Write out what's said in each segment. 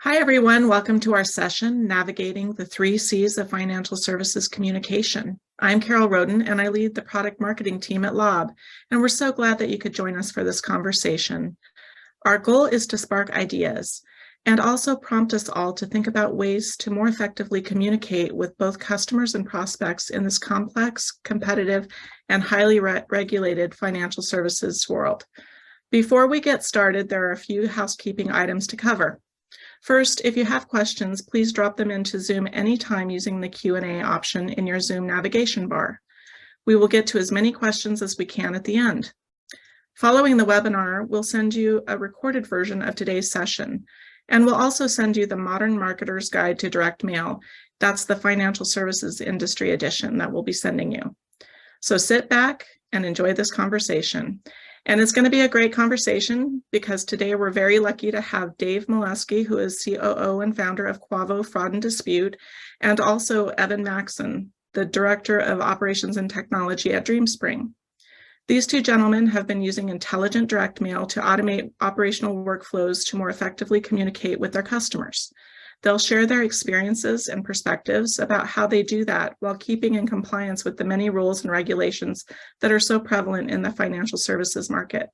Hi, everyone. Welcome to our session, Navigating the 3 C's of Financial Services Communication. I'm Carol Roden, and I lead the product marketing team at Lob, and we're so glad that you could join us for this conversation. Our goal is to spark ideas and also prompt us all to think about ways to more effectively communicate with both customers and prospects in this complex, competitive, and highly regulated financial services world. Before we get started, there are a few housekeeping items to cover. First, if you have questions, please drop them into Zoom anytime using the Q&A option in your Zoom navigation bar. We will get to as many questions as we can at the end. Following the webinar, we'll send you a recorded version of today's session, and we'll also send you the Modern Marketer's Guide to Direct Mail. That's the Financial Services Industry Edition that we'll be sending you. So sit back and enjoy this conversation. And it's going to be a great conversation because today we're very lucky to have Dave Molesky, who is COO and founder of Quavo Fraud and Dispute, and also Evan Maxson, the Director of Operations and Technology at Dreamspring. These two gentlemen have been using intelligent direct mail to automate operational workflows to more effectively communicate with their customers. They'll share their experiences and perspectives about how they do that while keeping in compliance with the many rules and regulations that are so prevalent in the financial services market.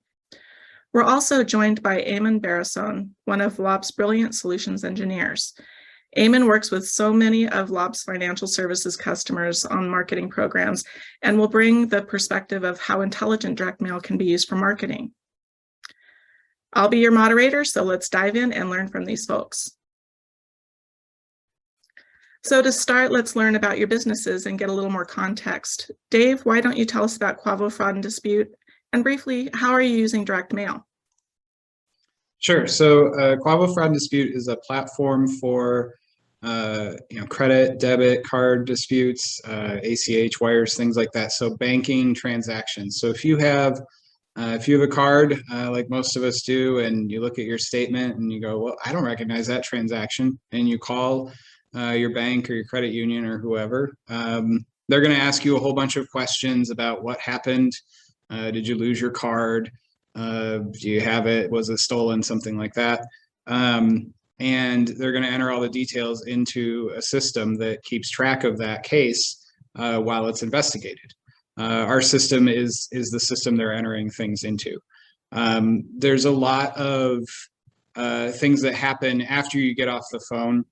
We're also joined by Eamon Barrason, one of Lob's brilliant solutions engineers. Eamon works with so many of Lob's financial services customers on marketing programs and will bring the perspective of how intelligent direct mail can be used for marketing. I'll be your moderator, so let's dive in and learn from these folks. So to start, let's learn about your businesses and get a little more context. Dave, why don't you tell us about Quavo Fraud and Dispute? And briefly, how are you using direct mail? Sure. So Quavo Fraud and Dispute is a platform for credit, debit, card disputes, ACH, wires, things like that. So banking transactions. So if you have a card, like most of us do, and you look at your statement and you go, well, I don't recognize that transaction, and you call your bank or your credit union or whoever, they're going to ask you a whole bunch of questions about what happened. Did you lose your card? Do you have it? Was it stolen? Something like that. And they're going to enter all the details into a system that keeps track of that case while it's investigated. Our system is the system they're entering things into. There's a lot of things that happen after you get off the phone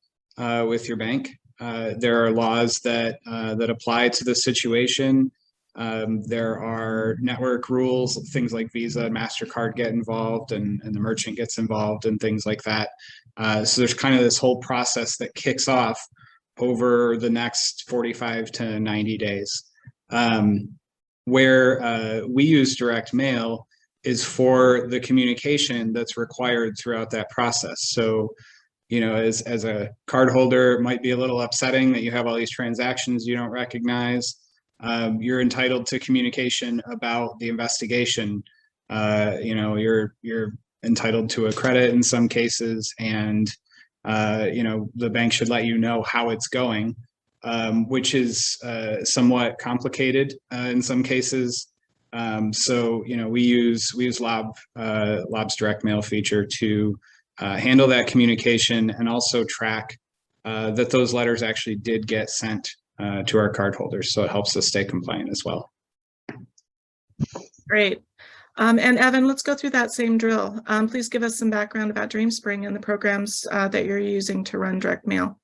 with your bank. There are laws that apply to the situation. There are network rules, things like Visa and MasterCard get involved, and the merchant gets involved, and things like that. So there's kind of this whole process that kicks off over the next 45 to 90 days. Where we use direct mail is for the communication that's required throughout that process. So as a cardholder, it might be a little upsetting that you have all these transactions you don't recognize. You're entitled to communication about the investigation. You're entitled to a credit in some cases, and the bank should let you know how it's going, which is somewhat complicated in some cases. So we use Lob's direct mail feature to handle that communication and also track that those letters actually did get sent to our cardholders. So it helps us stay compliant as well. Great. And Evan, let's go through that same drill. Please give us some background about Dreamspring and the programs that you're using to run direct mail.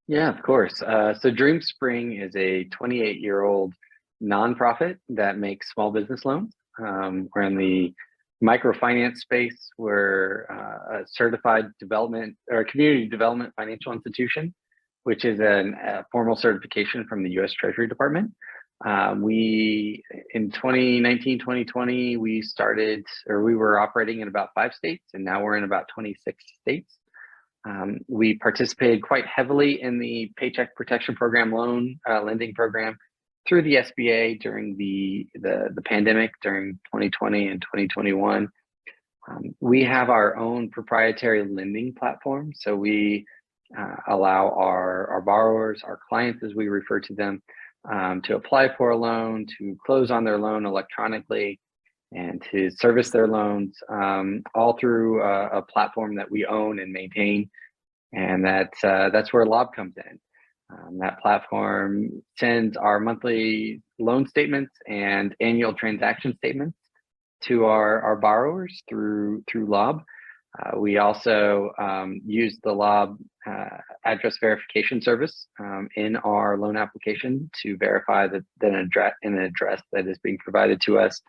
Yeah, of course. So Dreamspring is a 28-year-old nonprofit that makes small business loans. We're in the microfinance space. We're a certified development or community development financial institution, which is a formal certification from the U.S. Treasury Department. We, in 2019, 2020, we were operating in about 5 states, and now we're in about 26 states. We participated quite heavily in the Paycheck Protection Program lending program through the SBA during the pandemic during 2020 and 2021. We have our own proprietary lending platform. So we allow our borrowers, our clients as we refer to them, to apply for a loan, to close on their loan electronically, and to service their loans, all through a platform that we own and maintain. And that's where Lob comes in. That platform sends our monthly loan statements and annual transaction statements to our borrowers through Lob. We also use the Lob address verification service in our loan application to verify that an address that is being provided to us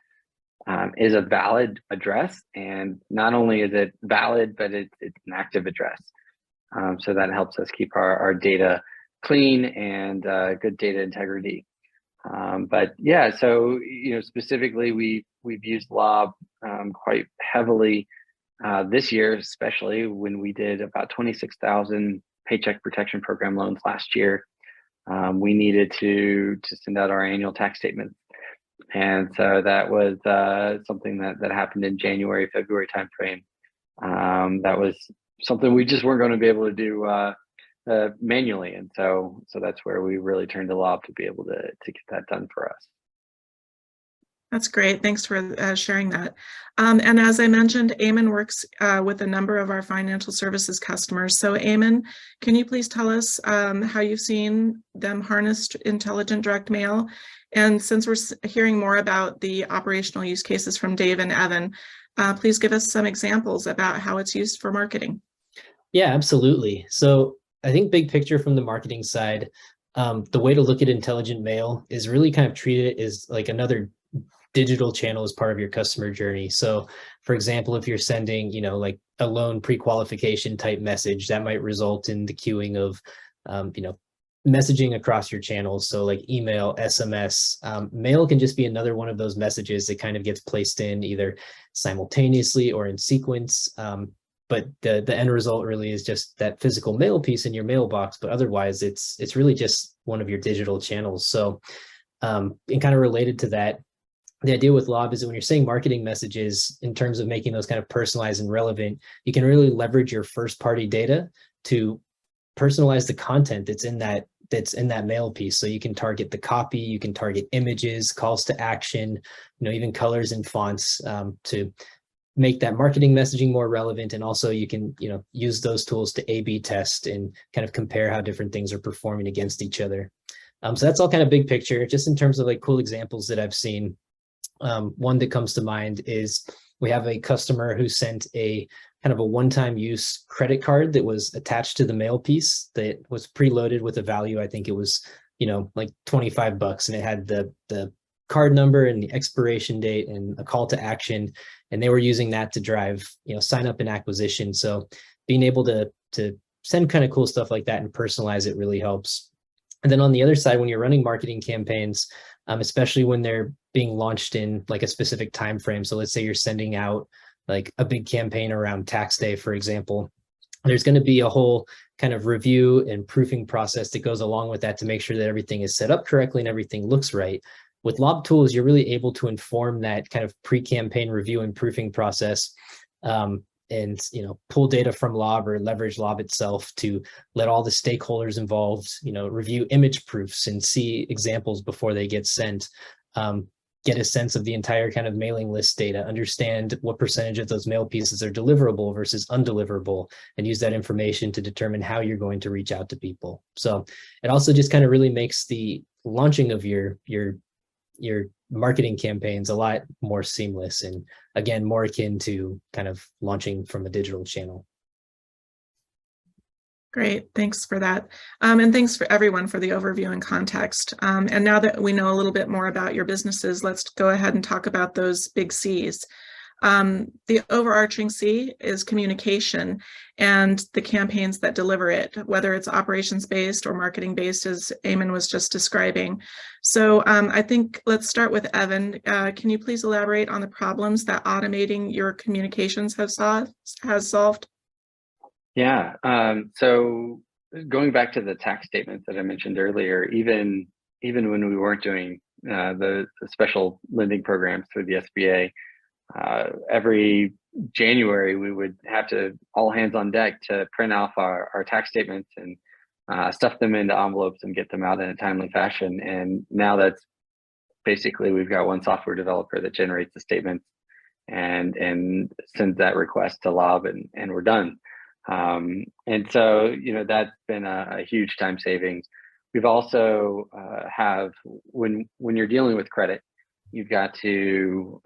is a valid address. And not only is it valid, but it's an active address. So that helps us keep our data clean and good data integrity. But yeah, so specifically we've used Lob quite heavily this year, especially when we did about 26,000 Paycheck Protection Program loans last year. We needed to send out our annual tax statements, and so that was something that happened in January, February timeframe. That was something we just weren't going to be able to do manually, and so that's where we really turned to Lob to be able to get that done for us. That's great. Thanks for sharing that. And as I mentioned, Eamon works with a number of our financial services customers. So Eamon, can you please tell us how you've seen them harness intelligent direct mail? And since we're hearing more about the operational use cases from Dave and Evan, please give us some examples about how it's used for marketing. Yeah, absolutely. So I think big picture from the marketing side, the way to look at intelligent mail is really kind of treat it as like another digital channel as part of your customer journey. So for example, if you're sending, like a loan pre-qualification type message, that might result in the queuing of, messaging across your channels. So like email, SMS, mail can just be another one of those messages that kind of gets placed in either simultaneously or in sequence. But the end result really is just that physical mail piece in your mailbox. But otherwise, it's really just one of your digital channels. So and kind of related to that, the idea with Lob is that when you're saying marketing messages in terms of making those kind of personalized and relevant, you can really leverage your first party data to personalize the content that's in that mail piece. So you can target the copy, you can target images, calls to action, even colors and fonts to make that marketing messaging more relevant. And also you can, use those tools to A/B test and kind of compare how different things are performing against each other. So that's all kind of big picture. Just in terms of like cool examples that I've seen. One that comes to mind is we have a customer who sent a kind of a one-time use credit card that was attached to the mail piece that was preloaded with a value. I think it was, like $25, and it had the card number and the expiration date and a call to action. And they were using that to drive, sign up and acquisition. So being able to send kind of cool stuff like that and personalize it really helps. And then on the other side, when you're running marketing campaigns, especially when they're being launched in like a specific time frame. So let's say you're sending out like a big campaign around tax day, for example, there's going to be a whole kind of review and proofing process that goes along with that to make sure that everything is set up correctly and everything looks right. With Lob tools, you're really able to inform that kind of pre-campaign review and proofing process. And pull data from Lob or leverage Lob itself to let all the stakeholders involved, review image proofs and see examples before they get sent. Get a sense of the entire kind of mailing list data, understand what percentage of those mail pieces are deliverable versus undeliverable, and use that information to determine how you're going to reach out to people. So it also just kind of really makes the launching of your marketing campaigns a lot more seamless and again, more akin to kind of launching from a digital channel. Great, thanks for that. And thanks for everyone for the overview and context. And now that we know a little bit more about your businesses, let's go ahead and talk about those big C's. The overarching C is communication and the campaigns that deliver it, whether it's operations-based or marketing-based, as Eamon was just describing. So I think let's start with Evan. Can you please elaborate on the problems that automating your communications has solved? Yeah, so going back to the tax statements that I mentioned earlier, even when we weren't doing the special lending programs through the SBA, every January we would have to all hands on deck to print off our tax statements and stuff them into envelopes and get them out in a timely fashion. And now that's basically, we've got one software developer that generates the statements and sends that request to Lob, and we're done. And so, that's been a huge time savings. We've also when you're dealing with credit, you've got to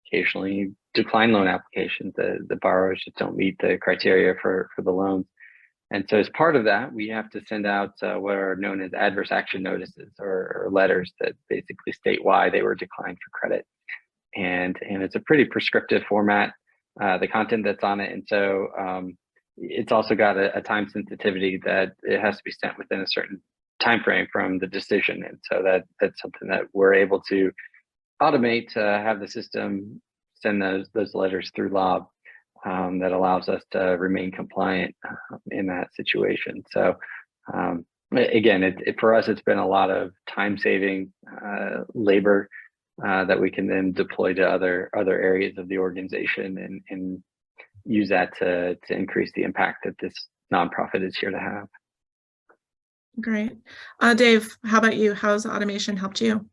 occasionally decline loan applications. The borrowers just don't meet the criteria for the loans. And so as part of that, we have to send out what are known as adverse action notices, or letters that basically state why they were declined for credit. And it's a pretty prescriptive format, the content that's on it. And so it's also got a time sensitivity that it has to be sent within a certain time frame from the decision. And so that's something that we're able to automate, to have the system send those letters through Lob, that allows us to remain compliant in that situation. So again, for us, it's been a lot of time saving labor that we can then deploy to other areas of the organization, and use that to increase the impact that this nonprofit is here to have. Great. Dave, how about you? How's automation helped you?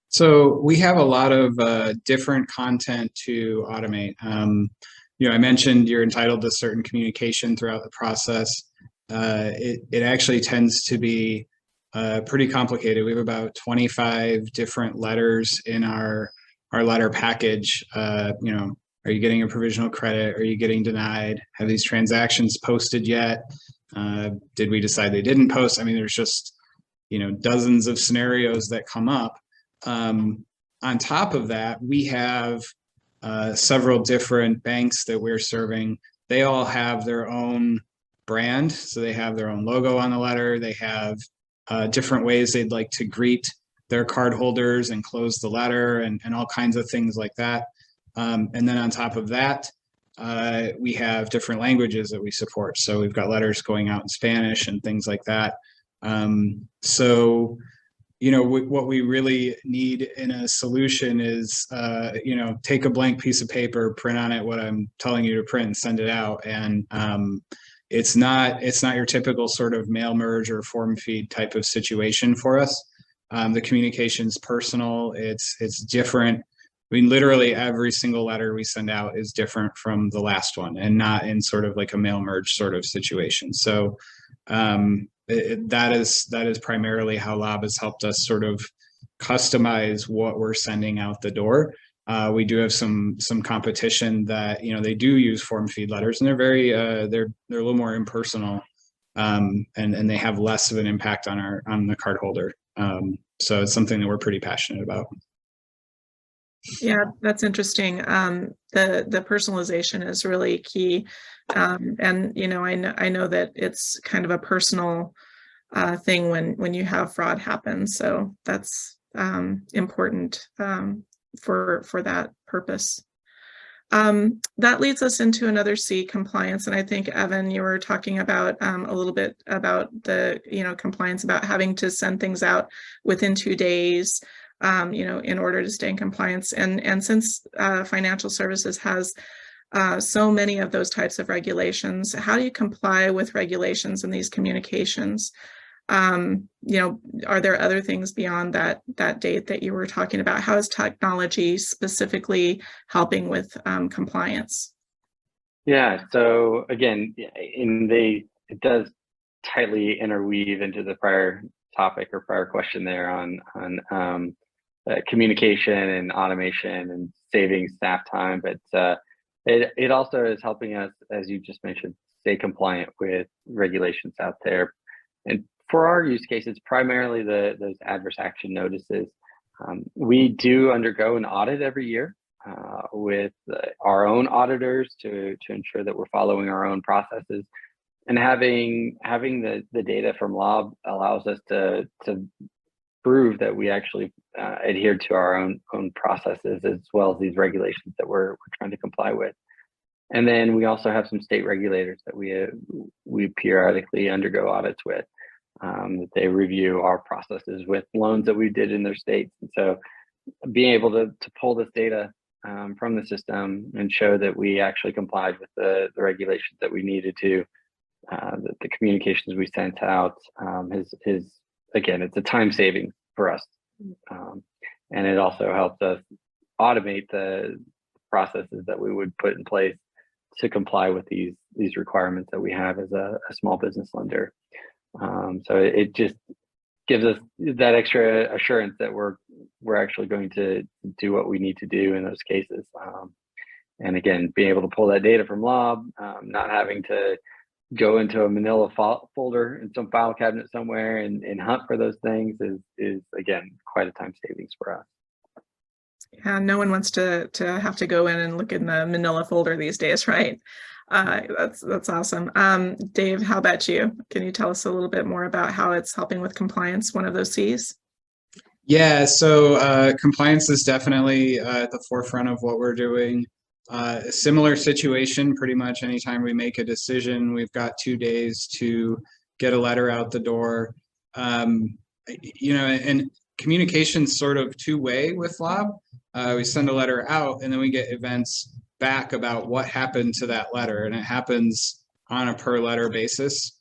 So we have a lot of different content to automate. I mentioned you're entitled to certain communication throughout the process. It actually tends to be pretty complicated. We have about 25 different letters in our letter package. Are you getting a provisional credit? Are you getting denied? Have these transactions posted yet? Did we decide they didn't post? I mean, there's just, dozens of scenarios that come up. On top of that, we have several different banks that we're serving. They all have their own brand. So they have their own logo on the letter. They have different ways they'd like to greet their cardholders and close the letter, and all kinds of things like that. And then on top of that, we have different languages that we support. So we've got letters going out in Spanish and things like that. What we really need in a solution is, take a blank piece of paper, print on it what I'm telling you to print, and send it out. And it's not your typical sort of mail merge or form feed type of situation for us. The communication's personal. It's different. I mean, literally every single letter we send out is different from the last one, and not in sort of like a mail merge sort of situation. So that is primarily how Lob has helped us sort of customize what we're sending out the door. We do have some competition that they do use form feed letters, and they're very they're a little more impersonal, and they have less of an impact on the cardholder. So it's something that we're pretty passionate about. Yeah, that's interesting. The personalization is really key. And I know that it's kind of a personal thing when you have fraud happen. So that's important for that purpose. That leads us into another C, compliance. And I think, Evan, you were talking about a little bit about the compliance, about having to send things out within 2 days. In order to stay in compliance. And since financial services has so many of those types of regulations, how do you comply with regulations in these communications? Are there other things beyond that date that you were talking about? How is technology specifically helping with compliance? Yeah, so again, it does tightly interweave into the prior topic or prior question there on communication and automation and saving staff time, but it also is helping us, as you just mentioned, stay compliant with regulations out there. And for our use cases, primarily those adverse action notices, we do undergo an audit every year with our own auditors to ensure that we're following our own processes. And having the data from Lob allows us to prove that we actually adhere to our own processes, as well as these regulations that we're trying to comply with. And then we also have some state regulators that we periodically undergo audits with, that they review our processes with loans that we did in their states. And so being able to pull this data from the system and show that we actually complied with the regulations that we needed to, the communications we sent out is again, it's a time saving for us. And it also helps us automate the processes that we would put in place to comply with these requirements that we have as a small business lender. So it just gives us that extra assurance that we're actually going to do what we need to do in those cases. And again, being able to pull that data from Lob, not having to go into a manila folder in some file cabinet somewhere and hunt for those things is again quite a time savings for us. Yeah, no one wants to have to go in and look in the manila folder these days, right? That's awesome. Dave, how about you? Can you tell us a little bit more about how it's helping with compliance, one of those C's? Yeah, so compliance is definitely at the forefront of what we're doing. A similar situation, pretty much anytime we make a decision, we've got 2 days to get a letter out the door. You know, and communication's sort of two-way with Lob. We send a letter out and then we get events back about what happened to that letter, and it happens on a per letter basis,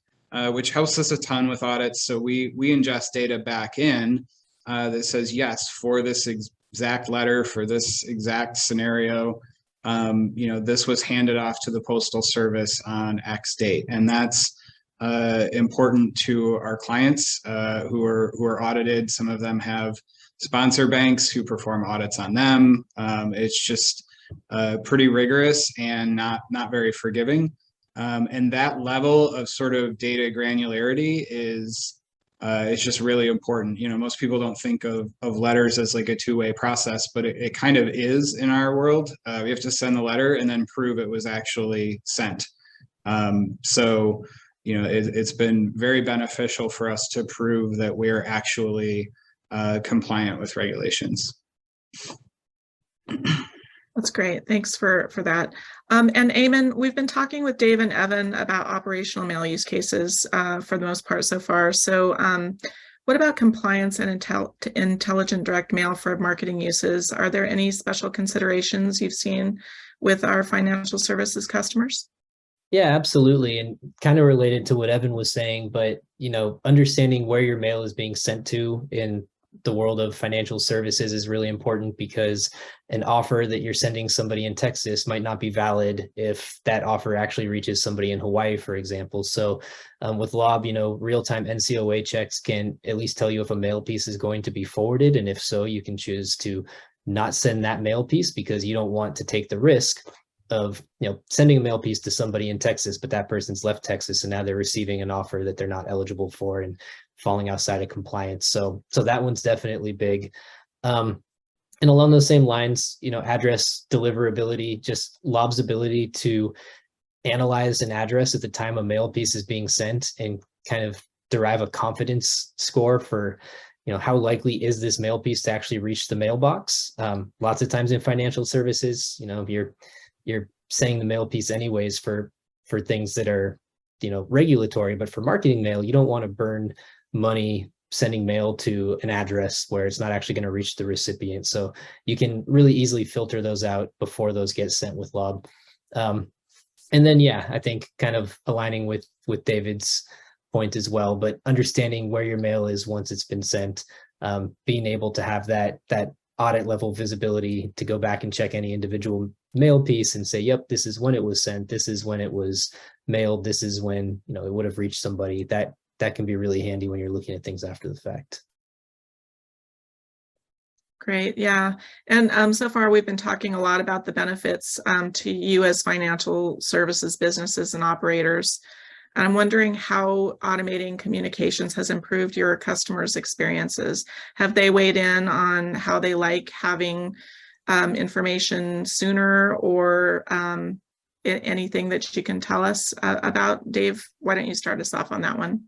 which helps us a ton with audits. So we ingest data back in that says, yes, for this exact letter, for this exact scenario, you know, this was handed off to the Postal Service on X date. And that's important to our clients who are audited. Some of them have sponsor banks who perform audits on them. It's just pretty rigorous and not very forgiving. And that level of sort of data granularity is it's just really important. You know, most people don't think of letters as like a two-way process, but it kind of is in our world. We have to send the letter and then prove it was actually sent. So, you know, it's been very beneficial for us to prove that we're actually compliant with regulations. That's great. Thanks for that. And Eamon, we've been talking with Dave and Evan about operational mail use cases for the most part so far. So what about compliance and intelligent direct mail for marketing uses? Are there any special considerations you've seen with our financial services customers? Yeah, absolutely. And kind of related to what Evan was saying, but, you know, understanding where your mail is being sent to in the world of financial services is really important, because an offer that you're sending somebody in Texas might not be valid if that offer actually reaches somebody in Hawaii, for example. So with Lob, you know, real-time NCOA checks can at least tell you if a mail piece is going to be forwarded. And if so, you can choose to not send that mail piece because you don't want to take the risk of, you know, sending a mail piece to somebody in Texas, but that person's left Texas and now they're receiving an offer that they're not eligible for and falling outside of compliance. So that one's definitely big. And along those same lines, you know, address deliverability, just Lob's ability to analyze an address at the time a mail piece is being sent and kind of derive a confidence score for, you know, how likely is this mail piece to actually reach the mailbox. Lots of times in financial services, you know, you're sending the mail piece anyways for things that are, you know, regulatory, but for marketing mail, you don't want to burn money sending mail to an address where it's not actually going to reach the recipient. So you can really easily filter those out before those get sent with Lob. And then, yeah, I think kind of aligning with David's point as well, but understanding where your mail is once it's been sent, being able to have that audit level visibility to go back and check any individual mail piece and say, yep, this is when it was sent, this is when it was mailed, this is when, you know, it would have reached somebody. That can be really handy when you're looking at things after the fact. Great, yeah. And so far we've been talking a lot about the benefits to you as financial services businesses and operators. And I'm wondering how automating communications has improved your customers' experiences. Have they weighed in on how they like having information sooner, or anything that you can tell us about? Dave, why don't you start us off on that one?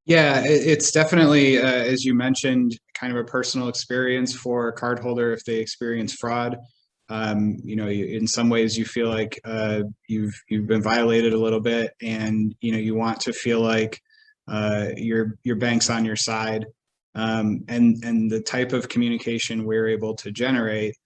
Yeah, it's definitely, as you mentioned, kind of a personal experience for a cardholder if they experience fraud. You know, in some ways you feel like you've been violated a little bit, and you know you want to feel like your bank's on your side. And the type of communication we're able to generate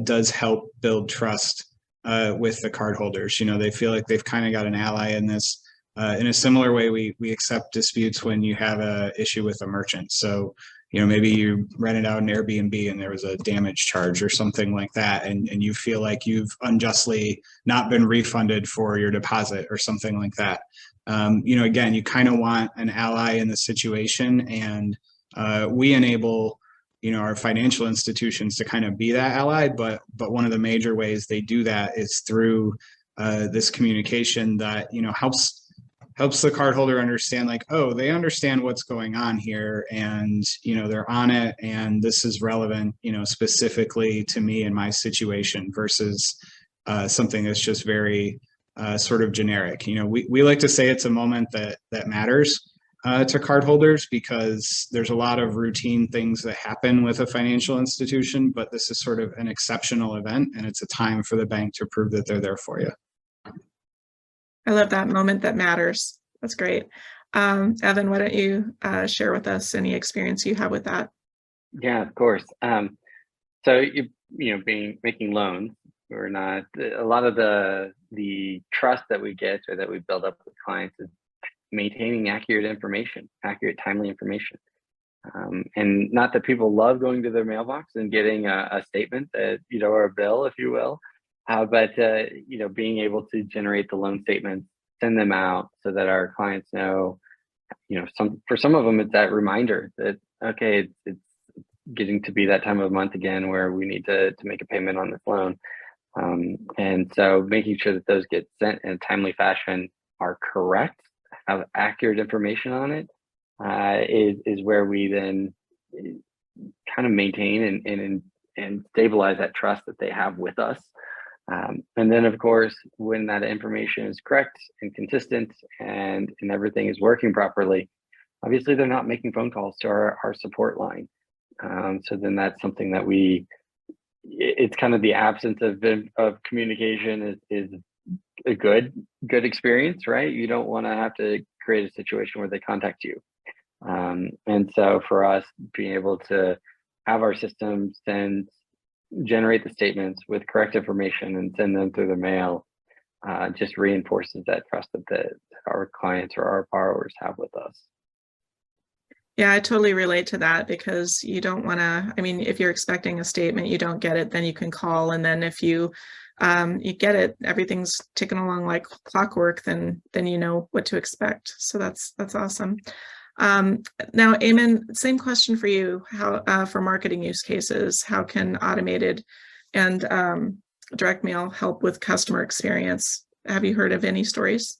does help build trust with the cardholders. You know, they feel like they've kind of got an ally in this. In a similar way, we accept disputes when you have a issue with a merchant. So, maybe you rented out an Airbnb and there was a damage charge or something like that, and you feel like you've unjustly not been refunded for your deposit or something like that. Again, you kind of want an ally in the situation, and we enable our financial institutions to kind of be that ally. But one of the major ways they do that is through this communication that helps the cardholder understand, like, oh, they understand what's going on here, and they're on it, and this is relevant specifically to me and my situation, versus something that's just very sort of generic. We like to say it's a moment that matters to cardholders, because there's a lot of routine things that happen with a financial institution, but this is sort of an exceptional event, and it's a time for the bank to prove that they're there for you. I love that moment that matters. That's great. Evan, why don't you share with us any experience you have with that? Yeah, of course. So making loans, we're not, a lot of the trust that we get or that we build up with clients is maintaining accurate, timely information. And not that people love going to their mailbox and getting a statement that, or a bill, if you will, but being able to generate the loan statements, send them out so that our clients know, for some of them, it's that reminder that, okay, it's getting to be that time of month again where we need to make a payment on this loan. And so making sure that those get sent in a timely fashion, are correct, have accurate information on it, is where we then kind of maintain and stabilize that trust that they have with us. And then, of course, when that information is correct and consistent and everything is working properly, obviously they're not making phone calls to our support line. So then that's something that it's kind of the absence of communication is a good experience, right? You don't want to have to create a situation where they contact you. And so for us, being able to have our system generate the statements with correct information and send them through the mail just reinforces that trust that our clients or our borrowers have with us. Yeah, I totally relate to that, because you don't want to, if you're expecting a statement, you don't get it, then you can call. And then if you get it, everything's ticking along like clockwork, then you know what to expect. So that's awesome. Now, Eamon, same question for you. How for marketing use cases, how can automated and direct mail help with customer experience? Have you heard of any stories?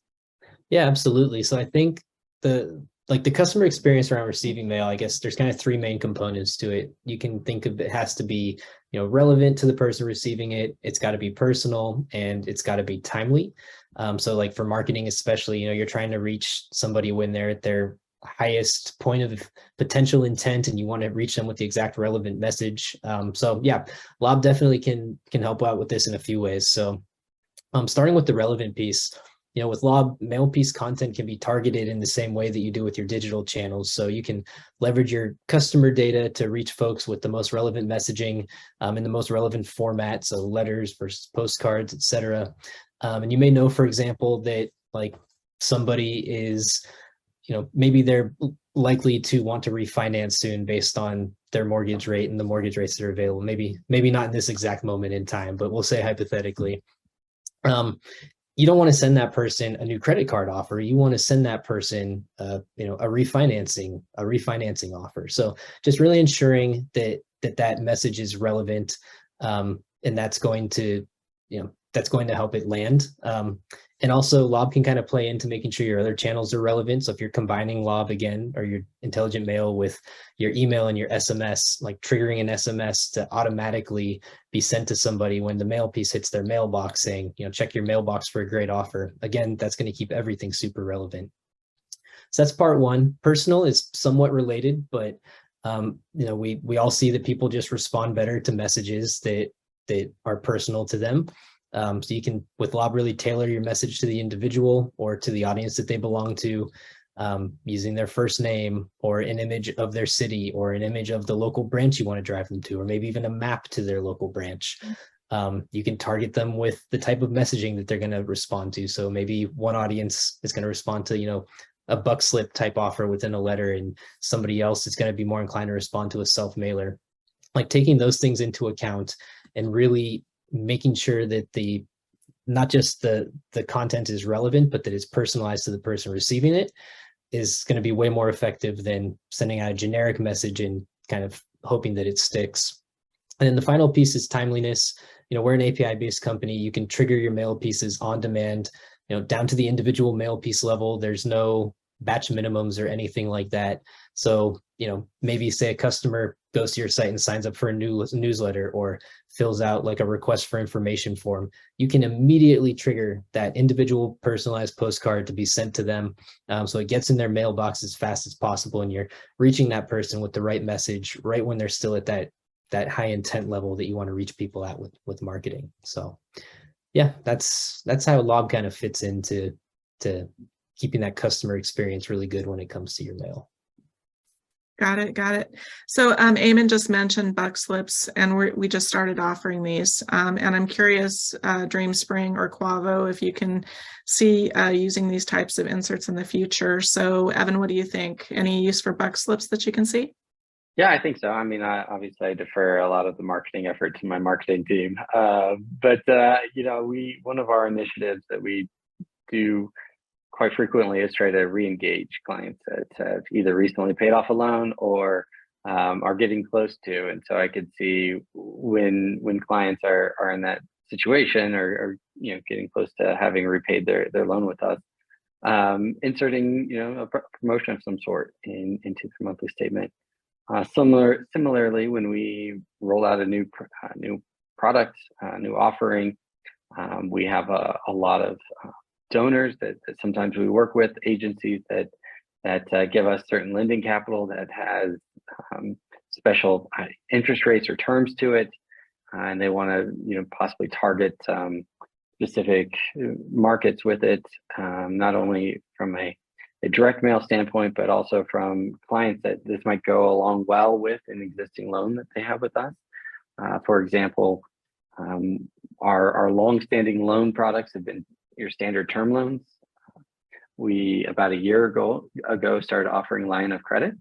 Yeah, absolutely. So I think the customer experience around receiving mail, I guess there's kind of three main components to it. You can think of it has to be, relevant to the person receiving it. It's got to be personal, and it's got to be timely. So like for marketing, especially, you're trying to reach somebody when they're at their highest point of potential intent, and you want to reach them with the exact relevant message. So yeah, Lob definitely can help out with this in a few ways. So starting with the relevant piece, with Lob, mail piece content can be targeted in the same way that you do with your digital channels. So you can leverage your customer data to reach folks with the most relevant messaging in the most relevant format. So letters versus postcards, etc. And you may know, for example, that like somebody is, maybe they're likely to want to refinance soon based on their mortgage rate and the mortgage rates that are available. Maybe not in this exact moment in time, but we'll say hypothetically. You don't want to send that person a new credit card offer. You want to send that person, a refinancing offer. So just really ensuring that message is relevant, and that's going to help it land. And also Lob can kind of play into making sure your other channels are relevant. So if you're combining Lob again, or your intelligent mail with your email and your SMS, like triggering an SMS to automatically be sent to somebody when the mail piece hits their mailbox saying, check your mailbox for a great offer. Again, that's going to keep everything super relevant. So that's part one. Personal is somewhat related, but we all see that people just respond better to messages that are personal to them. So you can, with Lob, really tailor your message to the individual or to the audience that they belong to, using their first name or an image of their city or an image of the local branch you want to drive them to, or maybe even a map to their local branch. You can target them with the type of messaging that they're going to respond to. So maybe one audience is going to respond to, a buck slip type offer within a letter, and somebody else is going to be more inclined to respond to a self mailer. Like taking those things into account and really making sure that not just the content is relevant, but that it's personalized to the person receiving it is going to be way more effective than sending out a generic message and kind of hoping that it sticks. And then the final piece is timeliness. We're an API-based company. You can trigger your mail pieces on demand, down to the individual mail piece level. There's no batch minimums or anything like that. So, maybe say a customer goes to your site and signs up for a new newsletter or fills out like a request for information form. You can immediately trigger that individual personalized postcard to be sent to them. So it gets in their mailbox as fast as possible, and you're reaching that person with the right message right when they're still at that high intent level that you want to reach people at with marketing. So yeah, that's how Lob kind of fits into keeping that customer experience really good when it comes to your mail. Got it. So Eamon just mentioned buck slips, and we just started offering these. And I'm curious, Dreamspring or Quavo, if you can see using these types of inserts in the future. So Evan, what do you think? Any use for buck slips that you can see? Yeah, I think so. I mean, obviously I defer a lot of the marketing effort to my marketing team. But one of our initiatives that we do quite frequently is try to re-engage clients that have either recently paid off a loan or are getting close to. And so I could see when clients are in that situation or getting close to having repaid their loan with us, inserting a promotion of some sort into the monthly statement. Similarly, when we roll out a new product, new offering, we have a lot of donors that sometimes we work with, agencies that give us certain lending capital that has special interest rates or terms to it, and they want to possibly target specific markets with it, not only from a direct mail standpoint, but also from clients that this might go along well with an existing loan that they have with us. For example, our long-standing loan products have been your standard term loans. We about a year ago started offering line of credit,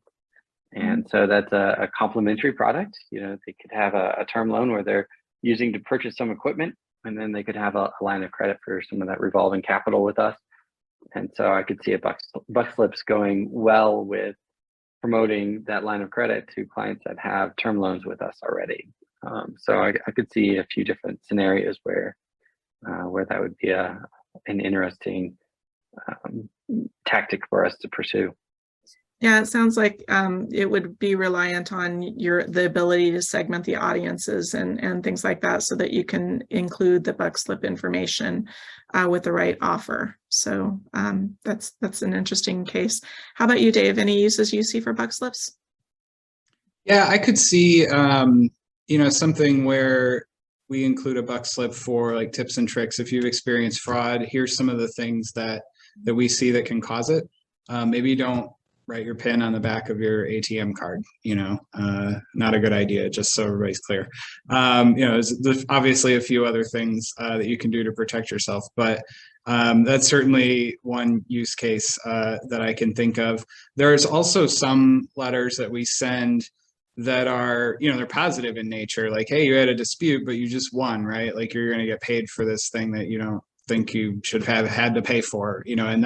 and so that's a complementary product. They could have a term loan where they're using to purchase some equipment, and then they could have a line of credit for some of that revolving capital with us. And so I could see a buck slips going well with promoting that line of credit to clients that have term loans with us already. So I could see a few different scenarios where that would be an interesting tactic for us to pursue. Yeah, it sounds like it would be reliant on the ability to segment the audiences and things like that, so that you can include the buck slip information with the right offer. So that's an interesting case. How about you, Dave? Any uses you see for buck slips? Yeah, I could see something where we include a buck slip for like tips and tricks. If you've experienced fraud, here's some of the things that we see that can cause it. Maybe you don't write your PIN on the back of your ATM card, not a good idea, just so everybody's clear. There's obviously a few other things that you can do to protect yourself, but that's certainly one use case that I can think of. There's also some letters that we send that are, they're positive in nature, like, hey, you had a dispute, but you just won, right? Like, you're going to get paid for this thing that you don't think you should have had to pay for, and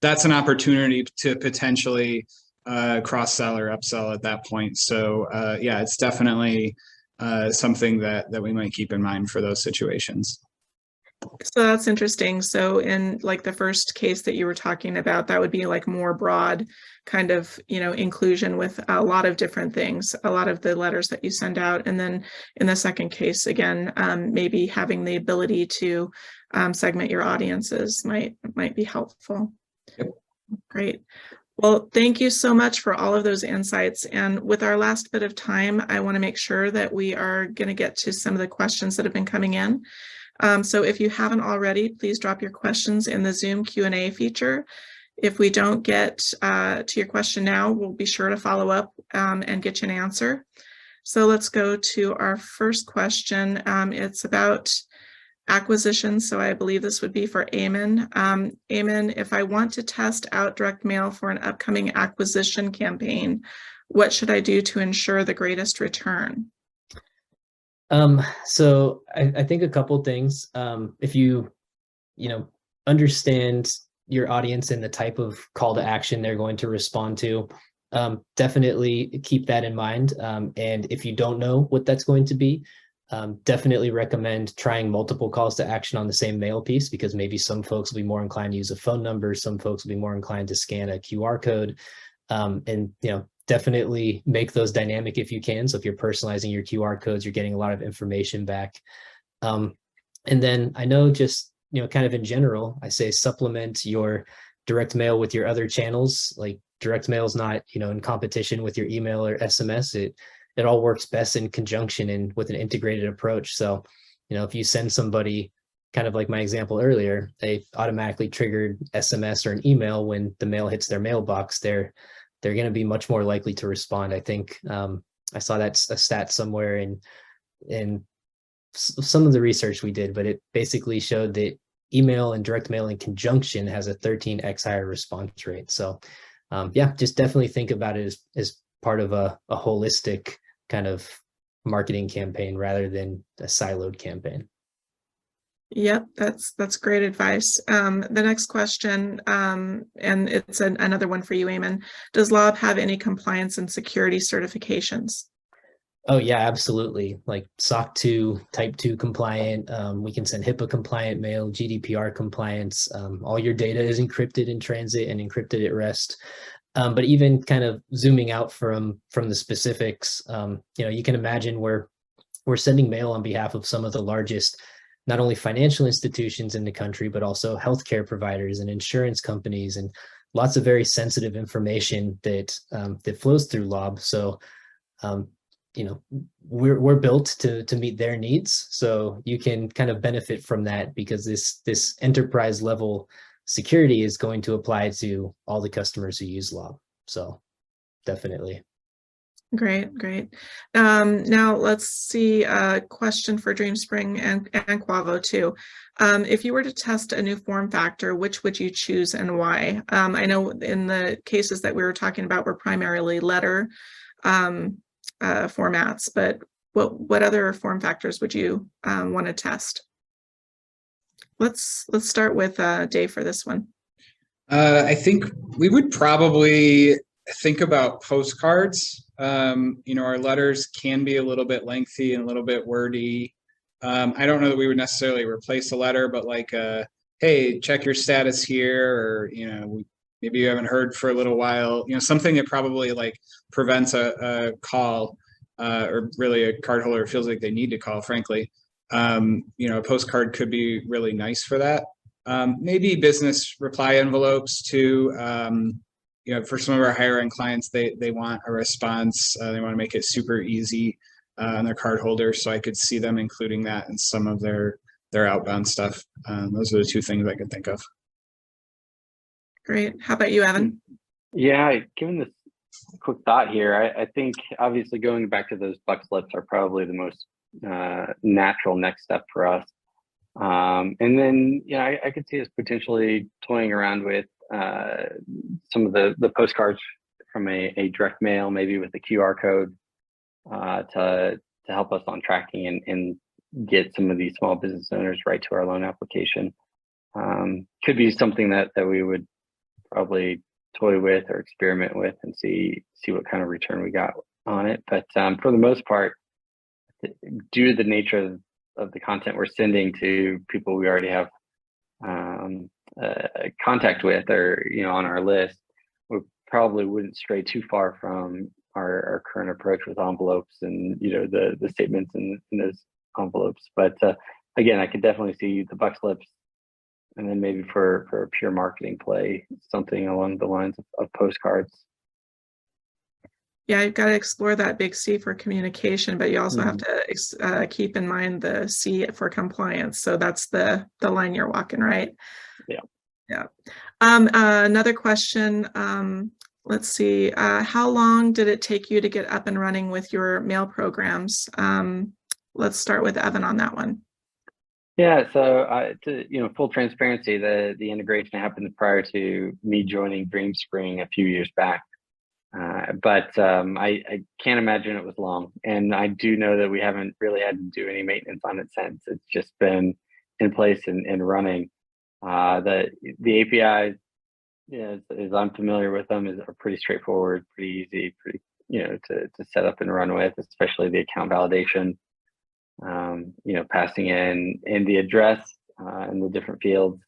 that's an opportunity to potentially cross-sell or upsell at that point. So yeah, it's definitely something that we might keep in mind for those situations. So that's interesting. So in like the first case that you were talking about, that would be like more broad kind of, inclusion with a lot of different things, a lot of the letters that you send out. And then in the second case, again, maybe having the ability to segment your audiences might be helpful. Yep. Great. Well, thank you so much for all of those insights. And with our last bit of time, I want to make sure that we are going to get to some of the questions that have been coming in. So if you haven't already, please drop your questions in the Zoom Q&A feature. If we don't get to your question now, we'll be sure to follow up and get you an answer. So let's go to our first question. It's about acquisition. So I believe this would be for Eamon. Eamon, if I want to test out direct mail for an upcoming acquisition campaign, what should I do to ensure the greatest return? So I think a couple things. If you understand your audience and the type of call to action they're going to respond to, definitely keep that in mind. And if you don't know what that's going to be, definitely recommend trying multiple calls to action on the same mail piece, because maybe some folks will be more inclined to use a phone number, some folks will be more inclined to scan a QR code, and definitely make those dynamic if you can. So if you're personalizing your QR codes, you're getting a lot of information back. And then I know just kind of in general, I say supplement your direct mail with your other channels. Like direct mail is not in competition with your email or SMS. It all works best in conjunction and with an integrated approach. So, if you send somebody, kind of like my example earlier, they automatically triggered SMS or an email when the mail hits their mailbox, they're going to be much more likely to respond. I think I saw that's a stat somewhere in some of the research we did, but it basically showed that email and direct mail in conjunction has a 13x higher response rate. So yeah, just definitely think about it as part of a holistic kind of marketing campaign rather than a siloed campaign. Yep, that's great advice. The next question, and it's another one for you, Eamon. Does LOB have any compliance and security certifications? Oh yeah, absolutely. Like SOC 2, Type 2 compliant. We can send HIPAA compliant mail, GDPR compliance. All your data is encrypted in transit and encrypted at rest. But even kind of zooming out from the specifics, you can imagine we're sending mail on behalf of some of the largest, not only financial institutions in the country, but also healthcare providers and insurance companies, and lots of very sensitive information that flows through LOB. So, we're built to meet their needs. So you can kind of benefit from that, because this enterprise level security is going to apply to all the customers who use LOB. So definitely. Great. Now let's see a question for Dreamspring and Quavo too. If you were to test a new form factor, which would you choose and why? I know in the cases that we were talking about were primarily letter formats, but what other form factors would you want to test? Let's start with Dave for this one. I think we would probably think about postcards. Our letters can be a little bit lengthy and a little bit wordy. I don't know that we would necessarily replace a letter, but like, hey, check your status here, or maybe you haven't heard for a little while. Something that probably like prevents a call, or really a cardholder feels like they need to call, frankly. A postcard could be really nice for that. Maybe business reply envelopes too. For some of our higher end clients, they want a response. They want to make it super easy on their card holders. So I could see them including that in some of their outbound stuff. Those are the two things I could think of. Great. How about you, Evan? Yeah, given this quick thought here, I think obviously going back to those buck slips are probably the most natural next step for us. And then, I could see us potentially toying around with some of the postcards from a direct mail, maybe with a QR code to help us on tracking and get some of these small business owners right to our loan application. Could be something that we would probably toy with or experiment with and see what kind of return we got on it. But for the most part, due to the nature of the content we're sending to people we already have contact with or on our list, we probably wouldn't stray too far from our current approach with envelopes and the statements in those envelopes. But again, I could definitely see the buck slips, and then maybe for a pure marketing play, something along the lines of postcards. Yeah, you've got to explore that big C for communication, but you also have to keep in mind the C for compliance. So that's the line you're walking, right? Yeah. Another question. Let's see. How long did it take you to get up and running with your mail programs? Let's start with Evan on that one. Yeah, so full transparency, the integration happened prior to me joining Dreamspring a few years back. But I can't imagine it was long. And I do know that we haven't really had to do any maintenance on it since. It's just been in place and running. The APIs, as I'm familiar with them, are pretty straightforward, pretty easy, pretty to set up and run with, especially the account validation. Passing in the address and the different fields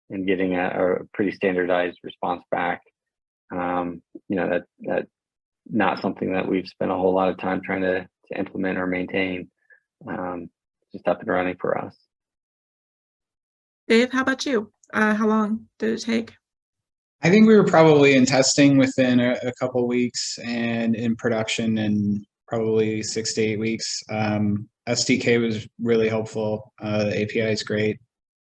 and getting a pretty standardized response back. That not something that we've spent a whole lot of time trying to implement or maintain. Just up and running for us. Dave, how about you? How long did it take? I think we were probably in testing within a couple weeks and in production in probably 6 to 8 weeks. SDK was really helpful. The API is great.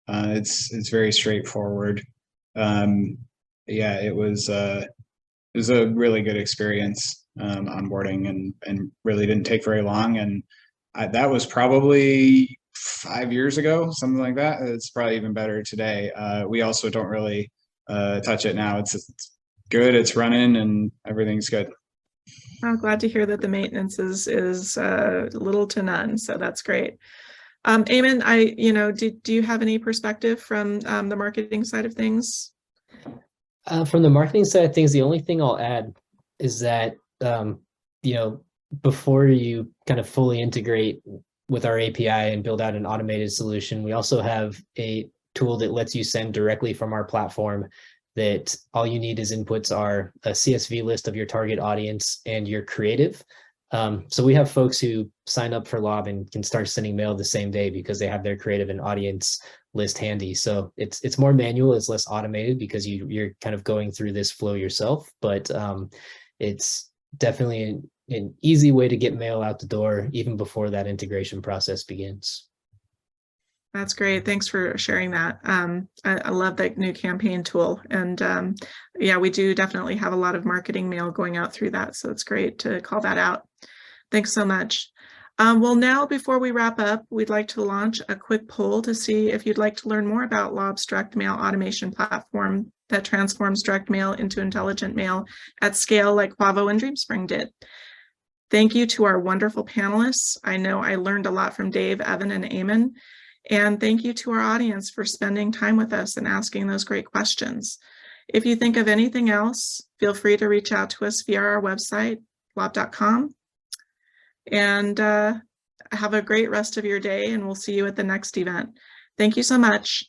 It's very straightforward. Yeah, it was a really good experience onboarding and really didn't take very long. And that was probably 5 years ago, something like that. It's probably even better today. We also don't really touch it now. It's good. It's running and everything's good. I'm glad to hear that the maintenance is little to none. So that's great. Eamon, do you have any perspective from the marketing side of things? From the marketing side of things, the only thing I'll add is that, before you kind of fully integrate with our API and build out an automated solution, we also have a tool that lets you send directly from our platform, that all you need as inputs are a CSV list of your target audience and your creative. So we have folks who sign up for Lob and can start sending mail the same day because they have their creative and audience list handy. So it's more manual, it's less automated because you're kind of going through this flow yourself, but it's definitely an easy way to get mail out the door even before that integration process begins. That's great. Thanks for sharing that. I love that new campaign tool. And yeah, we do definitely have a lot of marketing mail going out through that. So it's great to call that out. Thanks so much. Well, now before we wrap up, we'd like to launch a quick poll to see if you'd like to learn more about Lob's direct mail automation platform that transforms direct mail into intelligent mail at scale like Quavo and Dreamspring did. Thank you to our wonderful panelists. I know I learned a lot from Dave, Evan, and Eamon. And thank you to our audience for spending time with us and asking those great questions. If you think of anything else, feel free to reach out to us via our website, lob.com. And have a great rest of your day, and we'll see you at the next event. Thank you so much.